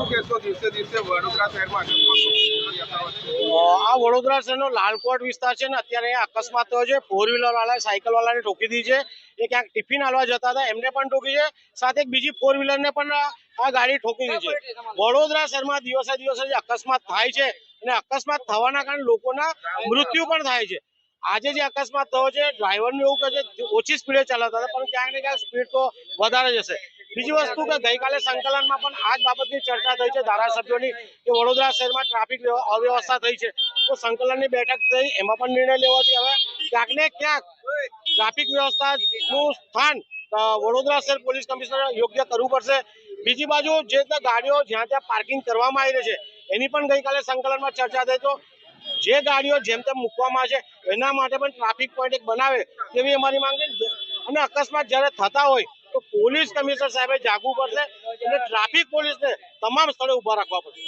શું કહેશો દિવસે દિવસે વડોદરા શહેરમાં અકસ્માતો યથાવત છે? આ વડોદરા શહેરનો લાલકોટ વિસ્તાર છે ને, અત્યારે અહીંયા અકસ્માત થયો છે. 4 વ્હીલર વાળાએ સાયકલ વાળાને ઠોકી દીધી છે. એ ક્યાંક ટિફિન હાલવા જતા હતા, એમને પણ ઠોકી છે. સાથે એક બીજી 4 વ્હીલરને પણ આ ગાડી ઠોકી દીધી છે. વડોદરા શહેરમાં દિવસે દિવસે જે અકસ્માત થાય છે અને અકસ્માત થવાના કારણે લોકોના મૃત્યુ પણ થાય છે. આજે જે અકસ્માત થયો છે, ડ્રાઈવરને એવું કહે છે ઓછી સ્પીડે ચલાવતા હતા, પણ ક્યાંક ને ક્યાંક સ્પીડ તો વધારે જશે. બીજી વસ્તુ કે ગઈકાલે સંકલનમાં પણ આ જ બાબતની ચર્ચા થઈ છે ધારાસભ્યોની, કે વડોદરા શહેરમાં ટ્રાફિક અવ્યવસ્થા થઈ છે. તો સંકલનની બેઠક થઈ, એમાં પણ નિર્ણય લેવાથી હવે ક્યાંક ને ક્યાંક ટ્રાફિક વ્યવસ્થાનું સ્થાન વડોદરા શહેર પોલીસ કમિશનર યોગ્ય કરવું પડશે. બીજી બાજુ જે ગાડીઓ જ્યાં ત્યાં પાર્કિંગ કરવામાં આવી રહી છે, એની પણ ગઈકાલે સંકલનમાં ચર્ચા થઈ. તો જે ગાડીઓ જેમ તેમ મૂકવામાં છે, એના માટે પણ ટ્રાફિક પોઈન્ટ એક બનાવે તેવી અમારી માંગ છે. અને અકસ્માત જ્યારે થતા હોય તો પોલીસ કમિશનર સાહેબે જાગવું પડશે અને ટ્રાફિક પોલીસને તમામ સ્થળે ઉભા રાખવા પડશે.